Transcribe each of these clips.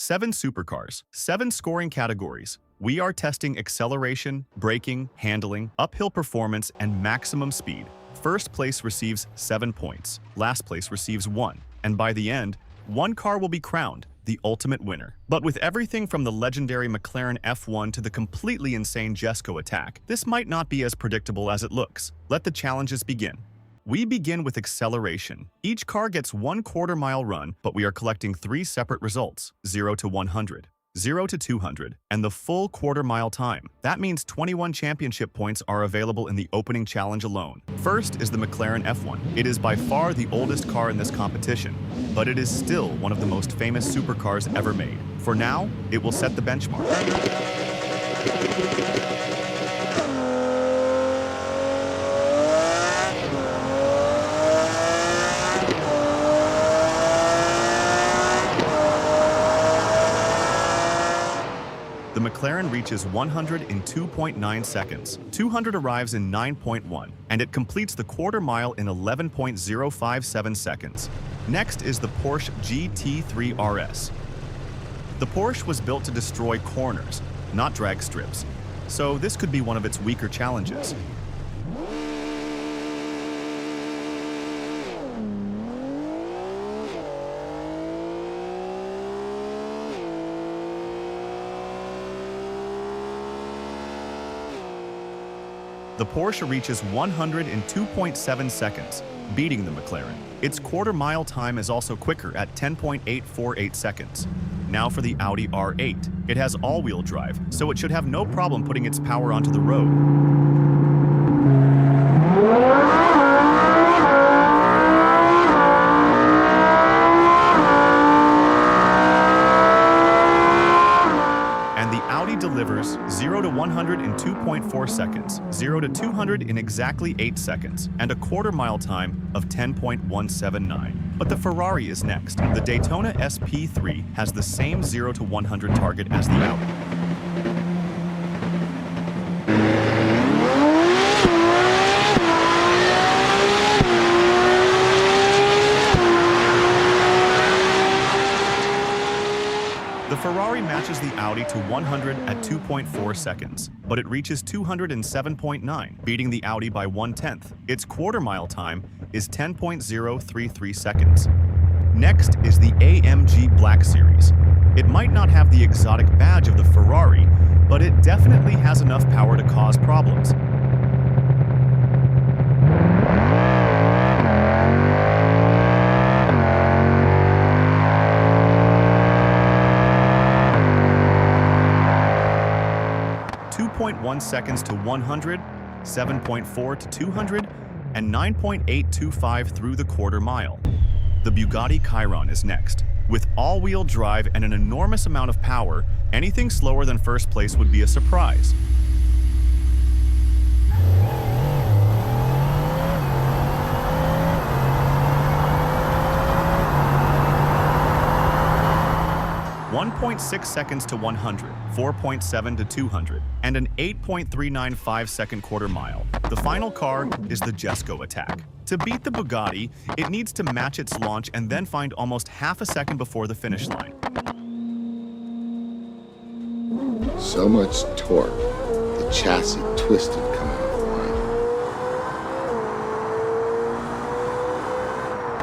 7 supercars, 7 scoring categories. We are testing acceleration, braking, handling, uphill performance, and maximum speed. First place receives 7 points, last place receives 1, and by the end, one car will be crowned the ultimate winner. But with everything from the legendary McLaren F1 to the completely insane Jesko attack, this might not be as predictable as it looks. Let the challenges begin. We begin with acceleration. Each car gets 1/4 mile run, but we are collecting 3 separate results, 0 to 100, 0 to 200, and the full 1/4 mile time. That means 21 championship points are available in the opening challenge alone. First is the McLaren F1. It is by far the oldest car in this competition, but it is still one of the most famous supercars ever made. For now, it will set the benchmark. The McLaren reaches 100 in 2.9 seconds, 200 arrives in 9.1, and it completes the 1/4 mile in 11.057 seconds. Next is the Porsche GT3 RS. The Porsche was built to destroy corners, not drag strips, so this could be one of its weaker challenges. The Porsche reaches 100 in 2.7 seconds, beating the McLaren. Its 1/4 mile time is also quicker at 10.848 seconds. Now for the Audi R8. It has all-wheel drive, so it should have no problem putting its power onto the road. Delivers 0 to 100 in 2.4 seconds, 0 to 200 in exactly 8 seconds, and a 1/4 mile time of 10.179. But the Ferrari is next. The Daytona SP3 has the same 0 to 100 target as the Audi. The Ferrari matches the Audi to 100 at 2.4 seconds, but it reaches 200 in 7.9, beating the Audi by 1/10. Its 1/4 mile time is 10.033 seconds. Next is the AMG Black Series. It might not have the exotic badge of the Ferrari, but it definitely has enough power to cause problems. .1 seconds to 100, 7.4 to 200, and 9.825 through the 1/4 mile. The Bugatti Chiron is next. With all-wheel drive and an enormous amount of power, anything slower than first place would be a surprise. .6 seconds to 100, 4.7 to 200, and an 8.395 second 1/4 mile. The final car is the Jesko attack. To beat the Bugatti, it needs to match its launch and then find almost half a second before the finish line. So much torque, the chassis twisted coming off the line.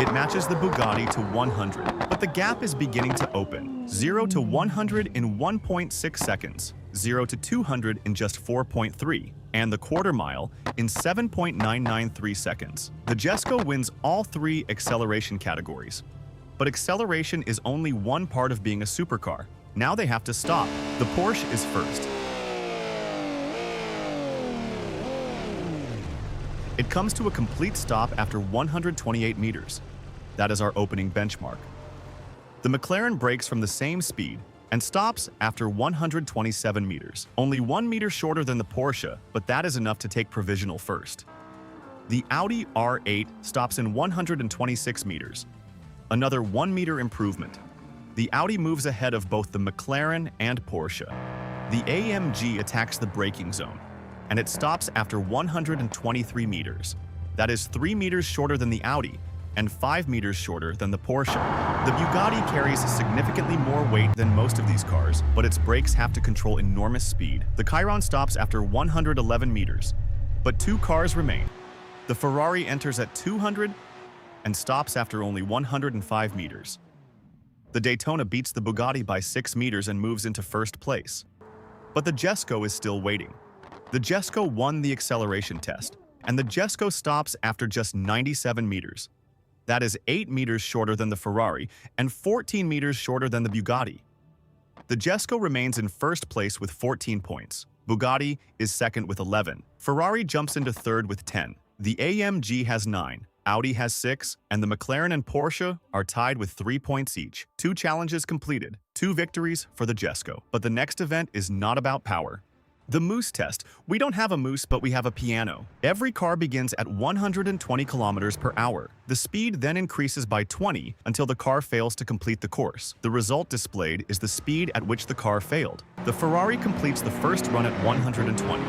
It matches the Bugatti to 100, but the gap is beginning to open. 0 to 100 in 1.6 seconds, 0 to 200 in just 4.3, and the 1/4 mile in 7.993 seconds. The Jesko wins all 3 acceleration categories. But acceleration is only one part of being a supercar. Now they have to stop. The Porsche is first. It comes to a complete stop after 128 meters. That is our opening benchmark. The McLaren brakes from the same speed and stops after 127 meters, only 1 meter shorter than the Porsche, but that is enough to take provisional first. The Audi R8 stops in 126 meters, another 1 meter improvement. The Audi moves ahead of both the McLaren and Porsche. The AMG attacks the braking zone, and it stops after 123 meters. That is 3 meters shorter than the Audi, and 5 meters shorter than the Porsche. The Bugatti carries significantly more weight than most of these cars, but its brakes have to control enormous speed. The Chiron stops after 111 meters, but 2 cars remain. The Ferrari enters at 200 and stops after only 105 meters. The Daytona beats the Bugatti by 6 meters and moves into first place. But the Jesko is still waiting. The Jesko won the acceleration test, and the Jesko stops after just 97 meters. That is 8 meters shorter than the Ferrari and 14 meters shorter than the Bugatti. The Jesko remains in first place with 14 points. Bugatti is second with 11. Ferrari jumps into third with 10. The AMG has 9. Audi has 6, and the McLaren and Porsche are tied with 3 points each. 2 challenges completed, 2 victories for the Jesko. But the next event is not about power. The Moose test. We don't have a moose, but we have a piano. Every car begins at 120 kilometers per hour. The speed then increases by 20 until the car fails to complete the course. The result displayed is the speed at which the car failed. The Ferrari completes the first run at 120.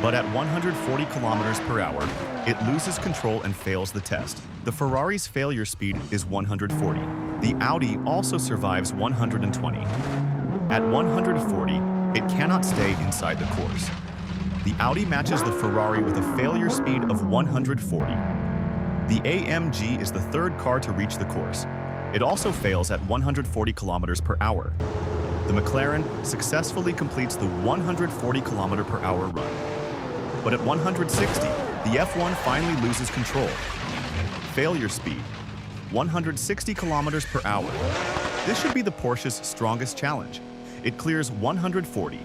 But at 140 kilometers per hour, it loses control and fails the test. The Ferrari's failure speed is 140. The Audi also survives 120. At 140, it cannot stay inside the course. The Audi matches the Ferrari with a failure speed of 140. The AMG is the third car to reach the course. It also fails at 140 kilometers per hour. The McLaren successfully completes the 140 kilometer per hour run. But at 160, the F1 finally loses control. Failure speed, 160 kilometers per hour. This should be the Porsche's strongest challenge. It clears 140.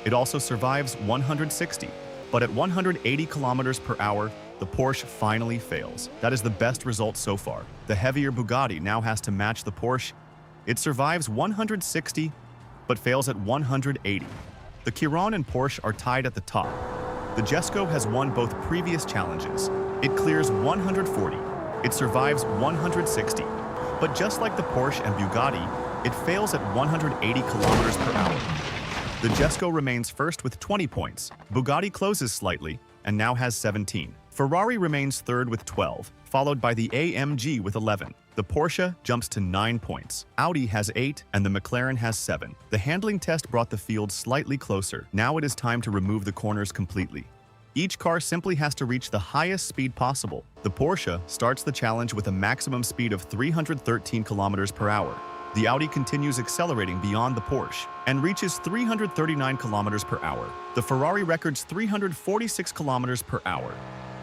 It also survives 160. But at 180 kilometers per hour, the Porsche finally fails. That is the best result so far. The heavier Bugatti now has to match the Porsche. It survives 160, but fails at 180. The Chiron and Porsche are tied at the top. The Jesko has won both previous challenges. It clears 140. It survives 160. But just like the Porsche and Bugatti, it fails at 180 kilometers per hour. The Jesko remains first with 20 points. Bugatti closes slightly and now has 17. Ferrari remains third with 12, followed by the AMG with 11. The Porsche jumps to 9 points. Audi has 8 and the McLaren has 7. The handling test brought the field slightly closer. Now it is time to remove the corners completely. Each car simply has to reach the highest speed possible. The Porsche starts the challenge with a maximum speed of 313 kilometers per hour. The Audi continues accelerating beyond the Porsche and reaches 339 kilometers per hour. The Ferrari records 346 kilometers per hour.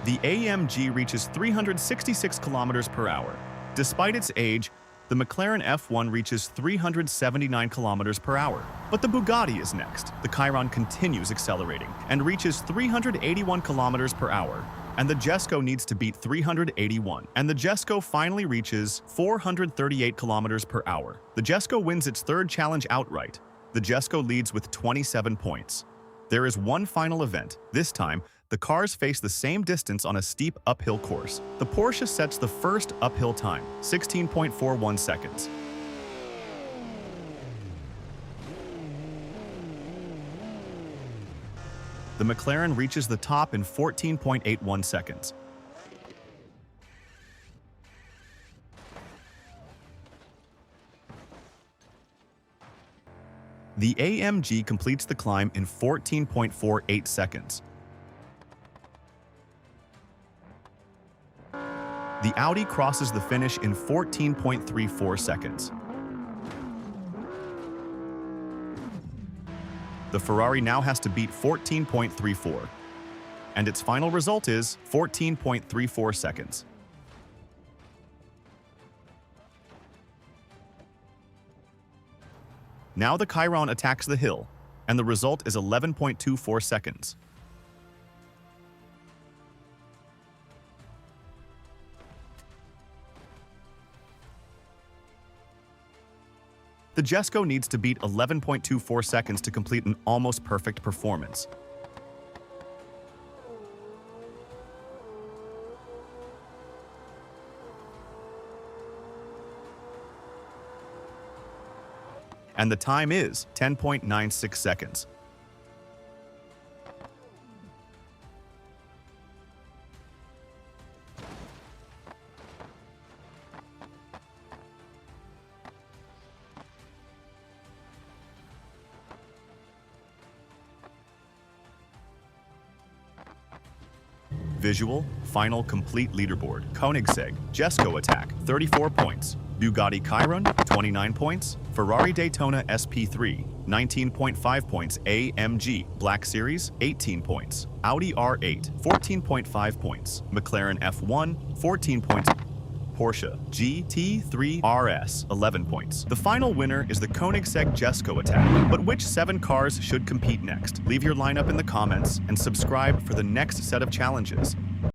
The AMG reaches 366 kilometers per hour. Despite its age, the McLaren F1 reaches 379 kilometers per hour. But the Bugatti is next. The Chiron continues accelerating and reaches 381 kilometers per hour. And the Jesko needs to beat 381. And the Jesko finally reaches 438 kilometers per hour. The Jesko wins its third challenge outright. The Jesko leads with 27 points. There is one final event. This time, the cars face the same distance on a steep uphill course. The Porsche sets the first uphill time, 16.41 seconds. The McLaren reaches the top in 14.81 seconds. The AMG completes the climb in 14.48 seconds. The Audi crosses the finish in 14.34 seconds. The Ferrari now has to beat 14.34, and its final result is 14.34 seconds. Now the Chiron attacks the hill, and the result is 11.24 seconds. The Jesko needs to beat 11.24 seconds to complete an almost perfect performance. And the time is 10.96 seconds. Visual, final complete leaderboard. Koenigsegg Jesko attack, 34 points. Bugatti Chiron, 29 points. Ferrari Daytona SP3, 19.5 points. AMG Black Series, 18 points. Audi R8, 14.5 points. McLaren F1, 14 points. Porsche GT3 RS, 11 points. The final winner is the Koenigsegg Jesko attack. But which 7 cars should compete next? Leave your lineup in the comments and subscribe for the next set of challenges.